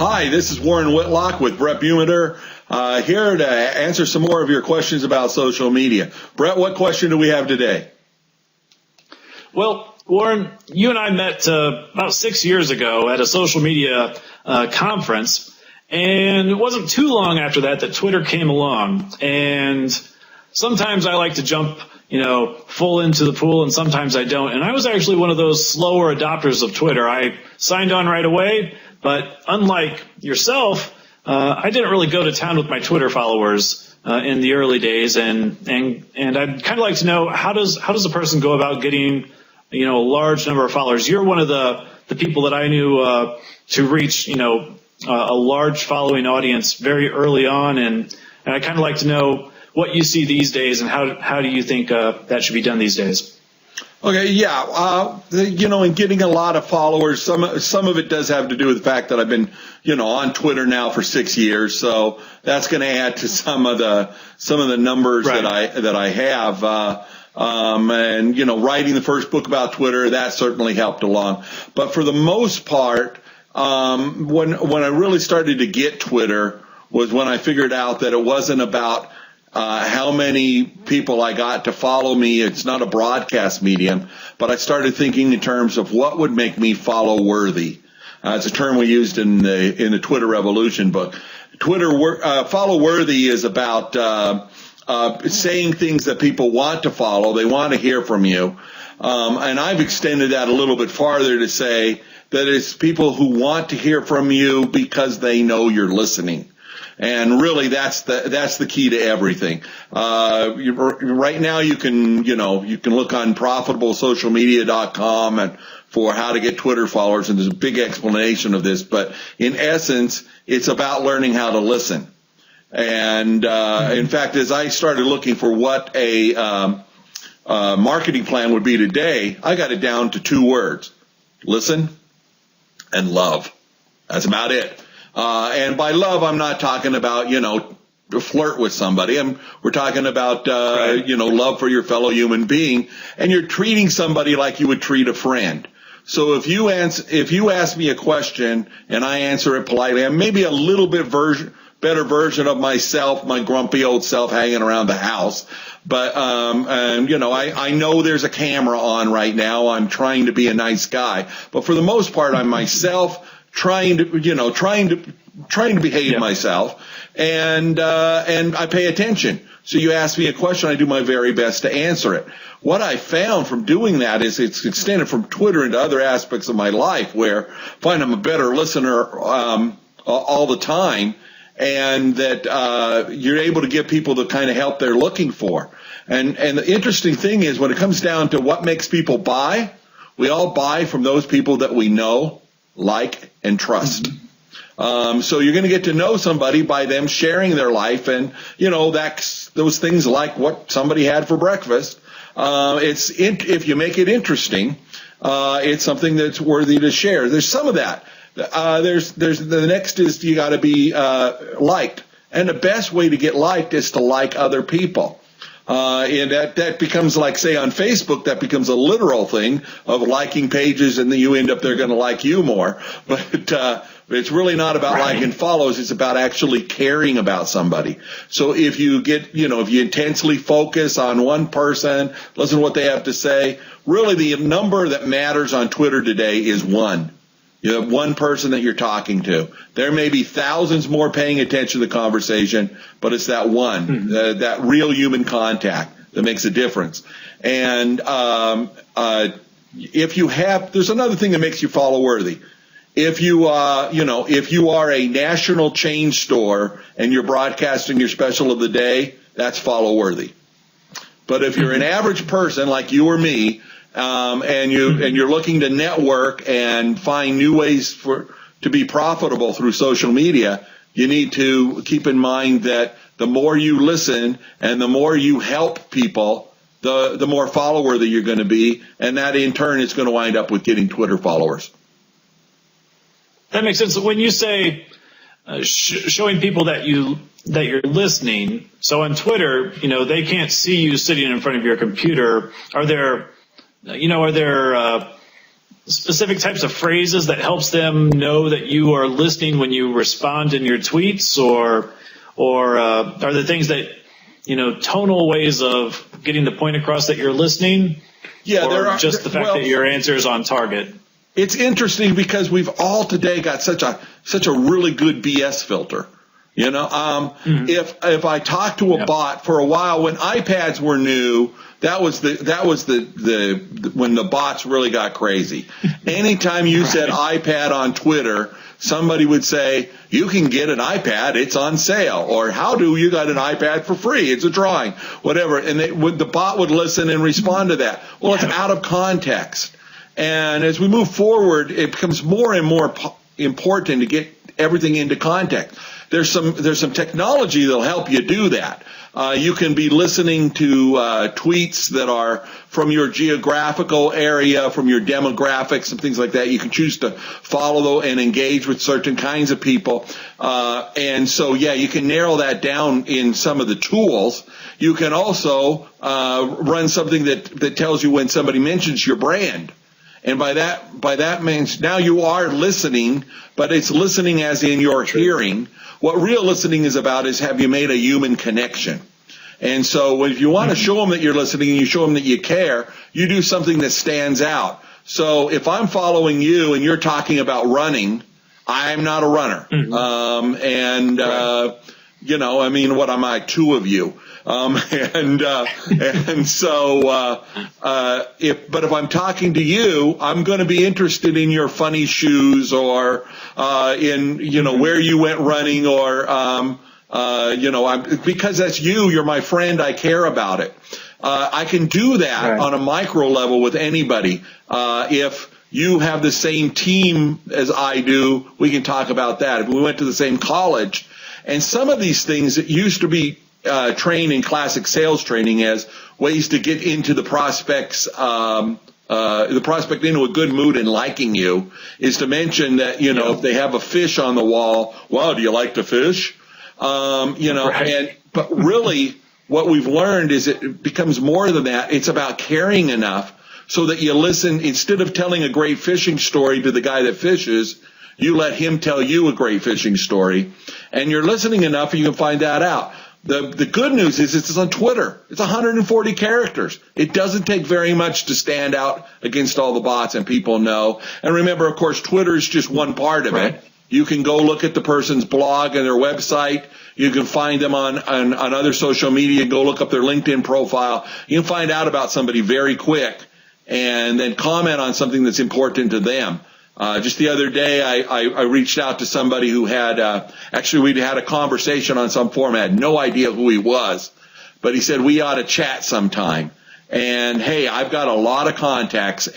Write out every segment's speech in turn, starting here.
Hi, this is Warren Whitlock with Brett Bumeter, here to answer some more of your questions about social media. Brett, what question do we have today? Well, Warren, you and I met about 6 years ago at a social media conference, and it wasn't too long after that Twitter came along. And sometimes I like to jump, full into the pool, and sometimes I don't. And I was actually one of those slower adopters of Twitter. I signed on right away, but unlike yourself, I didn't really go to town with my Twitter followers in the early days. And I'd kind of like to know, how does a person go about getting a large number of followers? You're one of the people that I knew to reach a large following audience very early on, and I kind of like to know what you see these days and how do you think that should be done these days? Okay, yeah, in getting a lot of followers, some of it does have to do with the fact that I've been on Twitter now for 6 years, so that's going to add to some of the numbers right. that I have. And writing the first book about Twitter, that certainly helped along. But for the most part, when I really started to get Twitter was when I figured out that it wasn't about how many people I got to follow me. It's not a broadcast medium, but I started thinking in terms of what would make me follow worthy. It's a term we used in the Twitter Revolution book. Follow worthy is about saying things that people want to follow. They want to hear from you. And I've extended that a little bit farther to say that it's people who want to hear from you because they know you're listening. And really, that's the key to everything. Right now, you can look on profitablesocialmedia.com and for how to get Twitter followers, and there's a big explanation of this. But in essence, it's about learning how to listen. And in fact, as I started looking for what a marketing plan would be today, I got it down to 2 words: listen and love. That's about it. And by love, I'm not talking about, to flirt with somebody. We're talking about, right. Love for your fellow human being, and you're treating somebody like you would treat a friend. So if you ask me a question and I answer it politely, I'm maybe a little bit better version of myself, my grumpy old self hanging around the house. But, I know there's a camera on right now. I'm trying to be a nice guy, but for the most part, I'm myself, trying to behave myself, and I pay attention. So you ask me a question, I do my very best to answer it. What I found from doing that is it's extended from Twitter into other aspects of my life, where I find I'm a better listener all the time, and that you're able to give people the kind of help they're looking for. And the interesting thing is, when it comes down to what makes people buy, we all buy from those people that we know, like, and trust. So you're going to get to know somebody by them sharing their life, and that's those things like what somebody had for breakfast. If you make it interesting, it's something that's worthy to share. There's some of that. There's the next is you got to be liked, and the best way to get liked is to like other people. And that becomes, like, say, on Facebook, that becomes a literal thing of liking pages, and then you end up they're going to like you more. But it's really not about liking follows. It's about actually caring about somebody. So if you if you intensely focus on one person, listen to what they have to say, really the number that matters on Twitter today is 1. You have one person that you're talking to. There may be thousands more paying attention to the conversation, but it's that one, that real human contact that makes a difference. And there's another thing that makes you follow worthy. If you are a national chain store and you're broadcasting your special of the day, that's follow worthy. But if you're an average person like you or me, and you're looking to network and find new ways to be profitable through social media, you need to keep in mind that the more you listen and the more you help people, the more follower that you're going to be, and that in turn is going to wind up with getting Twitter followers. That makes sense. When you say showing people that you're listening, so on Twitter, they can't see you sitting in front of your computer. Are there specific types of phrases that helps them know that you are listening when you respond in your tweets, or are there things that, tonal ways of getting the point across that you're listening? Yeah, or there are just the fact that your answer is on target? It's interesting because we've all today got such a really good BS filter. If I talk to a bot for a while, when iPads were new, that was the when the bots really got crazy. Anytime you said iPad on Twitter, somebody would say, you can get an iPad, it's on sale, or how do you got an iPad for free? It's a drawing, whatever. And the bot would listen and respond to that. Well, it's out of context. And as we move forward, it becomes more and more important to get everything into context. There's some technology that'll help you do that. You can be listening to tweets that are from your geographical area, from your demographics and things like that. You can choose to follow and engage with certain kinds of people. And so, you can narrow that down in some of the tools. You can also run something that tells you when somebody mentions your brand. And by that means now you are listening, but it's listening as in you're hearing. What real listening is about is, have you made a human connection? And so if you want to show them that you're listening and you show them that you care, you do something that stands out. So if I'm following you and you're talking about running, I'm not a runner. What am I? Two of you. If I'm talking to you, I'm going to be interested in your funny shoes, or where you went running, or because that's you're my friend, I care about it. I can do that on a micro level with anybody. If you have the same team as I do, we can talk about that. If we went to the same college, and some of these things that used to be trained in classic sales training as ways to get into the prospect into a good mood and liking you, is to mention that, if they have a fish on the wall, wow, do you like to fish? But really what we've learned is it becomes more than that. It's about caring enough so that you listen. Instead of telling a great fishing story to the guy that fishes, you let him tell you a great fishing story, and you're listening enough and you can find that out. The good news is it's on Twitter. It's 140 characters. It doesn't take very much to stand out against all the bots, and people know. And remember, of course, Twitter is just one part of it. You can go look at the person's blog and their website. You can find them on other social media. Go look up their LinkedIn profile. You can find out about somebody very quick and then comment on something that's important to them. Just the other day, I reached out to somebody who had, we'd had a conversation on some forum. I had no idea who he was, but he said, we ought to chat sometime. And hey, I've got a lot of contacts.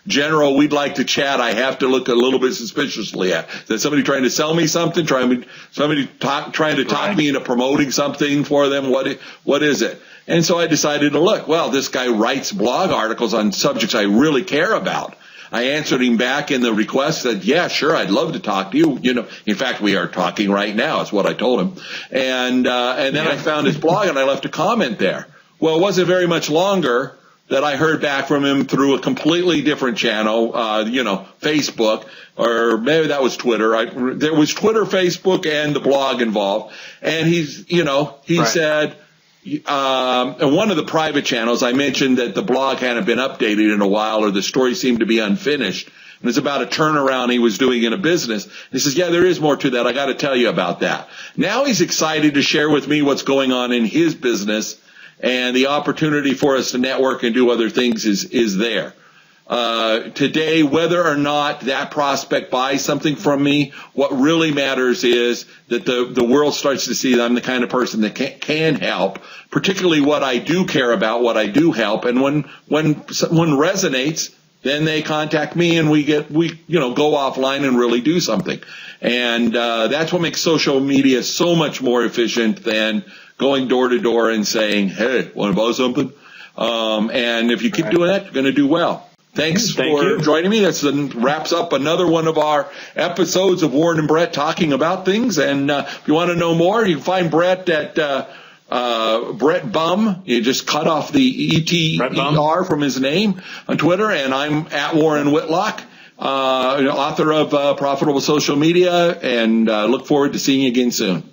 General, we'd like to chat. I have to look a little bit suspiciously at. Is that somebody trying to sell me something? Trying to talk me into promoting something for them? What is it? And so I decided to look. Well, this guy writes blog articles on subjects I really care about. I answered him back in the request, said, yeah, sure, I'd love to talk to you. In fact, we are talking right now, is what I told him. And then I found his blog and I left a comment there. Well, it wasn't very much longer that I heard back from him through a completely different channel, Facebook, or maybe that was Twitter. There was Twitter, Facebook, and the blog involved. And he said, in one of the private channels, I mentioned that the blog hadn't been updated in a while, or the story seemed to be unfinished. And it's about a turnaround he was doing in a business. He says, yeah, there is more to that. I got to tell you about that. Now he's excited to share with me what's going on in his business, and the opportunity for us to network and do other things is there. Today, whether or not that prospect buys something from me, what really matters is that the world starts to see that I'm the kind of person that can help, particularly what I do care about, what I do help. And when someone resonates, then they contact me and we go offline and really do something. And that's what makes social media so much more efficient than going door to door and saying, hey, want to buy something? And if you keep doing that, you're going to do well. Thanks for joining me. That wraps up another one of our episodes of Warren and Brett talking about things. And if you want to know more, you can find Brett at Brett Bum. You just cut off the E-T-E-R from his name on Twitter. And I'm at Warren Whitlock, author of Profitable Social Media, and look forward to seeing you again soon.